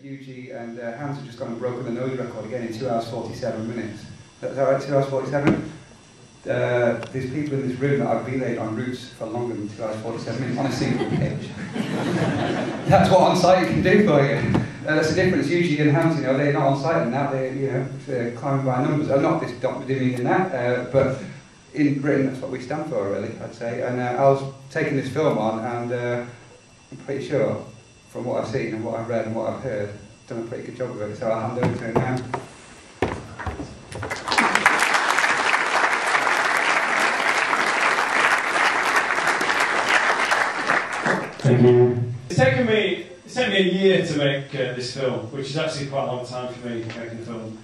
Yuji and Hans have just gone and broken the nose record again in 2 hours 47 minutes. Is that right, 2 hours 47? There's people in this room that I've relayed on routes for longer than 2 hours 47 minutes on a single pitch. That's what OnSight can do for you. That's the difference. Yuji and Hans, you know, they're not OnSight and that, they're climbing by numbers. I'm not demeaning that, but in Britain that's what we stand for, really, I'd say. And I was taking this film on, and I'm pretty sure, from what I've seen and what I've read and what I've heard, I've done a pretty good job of it, so I'll hand over to him now. Thank you. It's taken me a year to make this film, which is actually quite a long time for me making the film.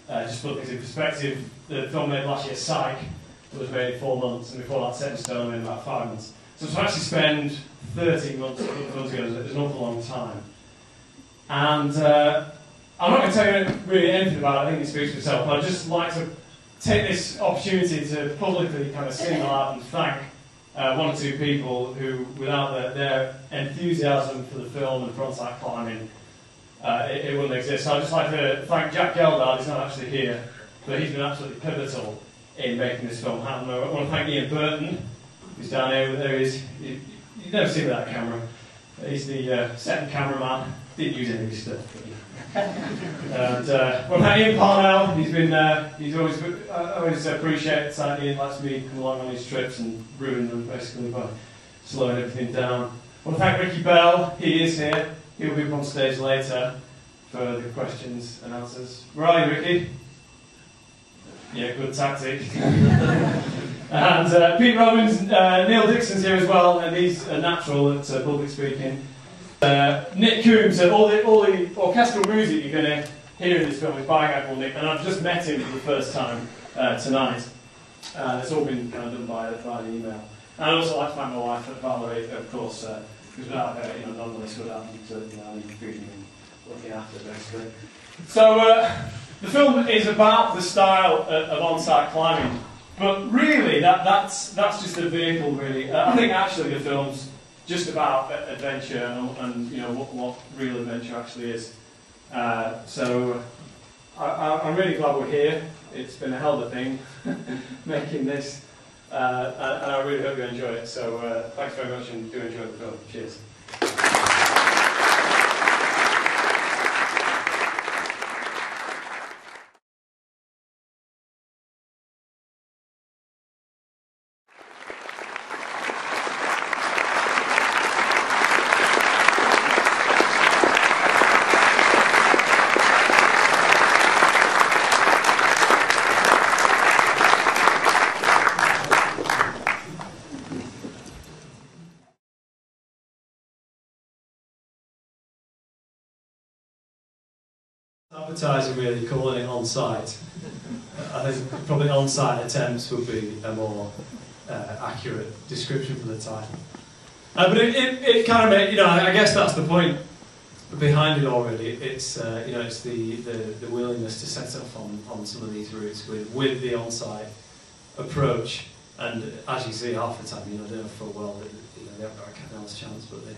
Just to put things in perspective, the film made last year, Psych, was made in 4 months, and before that, Set in Stone, made about 5 months. So to actually spend 13 months putting the film together is an awful long time. And I'm not going to tell you really anything about it, I think it speaks for itself, but I'd just like to take this opportunity to publicly kind of single out and thank 1 or 2 people who, without their enthusiasm for the film and for OnSight climbing, it wouldn't exist. So I'd just like to thank Jack Geldard, he's not actually here, but he's been absolutely pivotal in making this film happen. I want to thank Ian Burton, who's down here. There he is. You've never seen that camera. He's the second cameraman. Didn't use any of his stuff. And I want to thank Ian Parnell. He's always appreciated that Ian lets me come along on his trips and ruin them basically by slowing everything down. I want to thank Ricky Bell. He is here. He'll be up on stage later for the questions and answers. Where are you, Ricky? Yeah, good tactic. And Pete Robbins, Neil Dixon's here as well, and he's a natural at public speaking. Nick Coombs, all the orchestral music you're going to hear in this film is by a guy called Nick, and I've just met him for the first time tonight. It's all been kind of done by the email. And I'd also like to thank my wife, Valerie, of course, because without her, none of this would happen, so I'm feeding and looking after, basically. So, the film is about the style of OnSight climbing, but really that's just a vehicle, really. I think actually the film's just about adventure and you know what real adventure actually is. So I'm really glad we're here. It's been a hell of a thing making this, and I really hope you enjoy it. So thanks very much, and do enjoy the film. Cheers. Advertising really, calling it OnSight. I think probably OnSight attempts would be a more accurate description for the title. But it kind of made, I guess that's the point behind it already. It's it's the willingness to set off on some of these routes with the OnSight approach. And as you see, half the time, they know full well that they haven't got a canal's chance, but they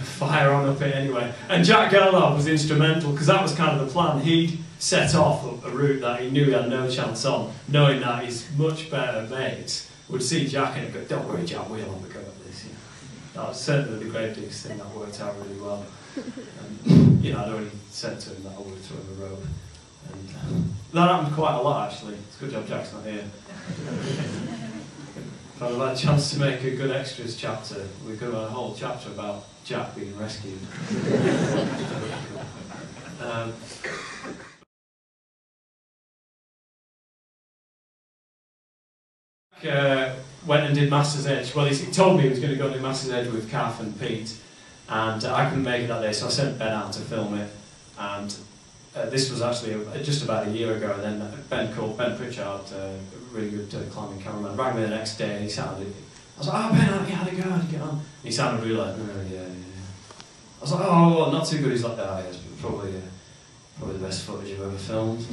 fire on up it anyway. And Jack Geldard was instrumental, because that was kind of the plan. He'd set off a route that he knew he had no chance on, knowing that his much better mates would see Jack and go, "Don't worry, Jack, we'll have a go at this." That was certainly the Great Digs thing that worked out really well. And, I'd already said to him that I would throw him a rope. And that happened quite a lot, actually. It's a good job Jack's not here. If I'd have had a chance to make a good extras chapter, we could have had a whole chapter about Jack being rescued. Went and did Master's Edge. Well, he told me he was going to go and do Master's Edge with Kath and Pete, and I couldn't make it that day, so I sent Ben out to film it. And this was actually just about a year ago, and then Ben Pritchard, a really good climbing cameraman, rang me the next day, and he sounded. I was like, "Oh, Ben, how'd it go? How'd it get on?" And he sounded really like, "Oh, yeah." I was like, "Oh, well, not too good." He's like, "Oh, yes, probably the best footage I've ever filmed."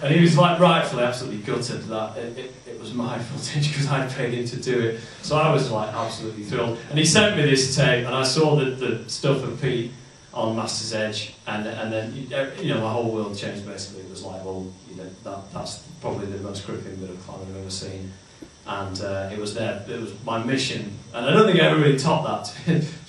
And he was like, rightfully, absolutely gutted that it was my footage because I'd paid him to do it. So I was like absolutely thrilled. And he sent me this tape, and I saw the stuff of Pete on Master's Edge, and then you know, my whole world changed basically. It was like, well, you know, that's probably the most gripping bit of climbing I've ever seen, and it was my mission, and I don't think I ever really topped that.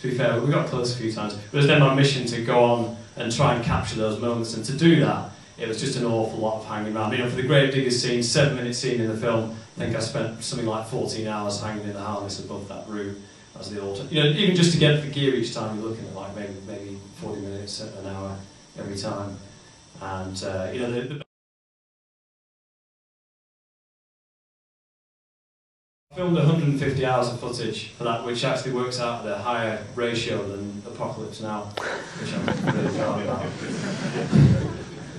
To be fair, we got close a few times. It was then my mission to go on and try and capture those moments, and to do that, it was just an awful lot of hanging around. You know, for the Grave Diggers scene, 7-minute scene in the film, I think I spent something like 14 hours hanging in the harness above that route as the altar. You know, even just to get the gear each time, you're looking at like maybe 40 minutes, an hour every time. And you know, I filmed 150 hours of footage for that, which actually works out at a higher ratio than Apocalypse Now, which I'm really proud about.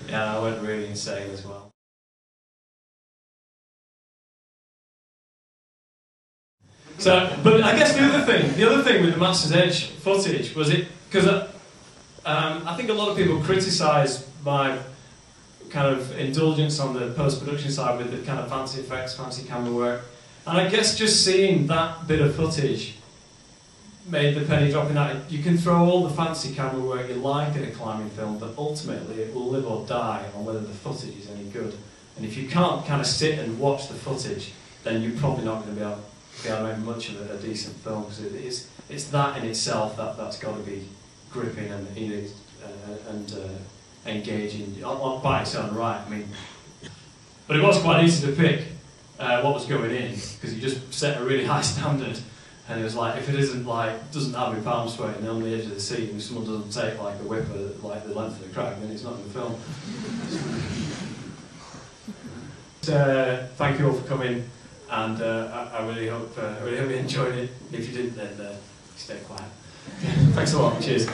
Yeah, I went really insane as well. So, but I guess the other thing with the Master's Edge footage was because I think a lot of people criticise my kind of indulgence on the post-production side with the kind of fancy effects, fancy camera work, and I guess just seeing that bit of footage made the penny drop in that. You can throw all the fancy camera work you like in a climbing film, but ultimately it will live or die on whether the footage is any good. And if you can't kind of sit and watch the footage, then you're probably not going to be able to make much of a decent film, because it's that in itself that's got to be gripping and engaging by its own right. I mean, but it was quite easy to pick what was going in, because you just set a really high standard. And it was like, if it doesn't have my palm sweating on the edge of the seat, and if someone doesn't take like a whip of like the length of the crack, then it's not in the film. Thank you all for coming, and I really hope you enjoyed it. If you didn't, then stay quiet. Thanks a lot. Cheers.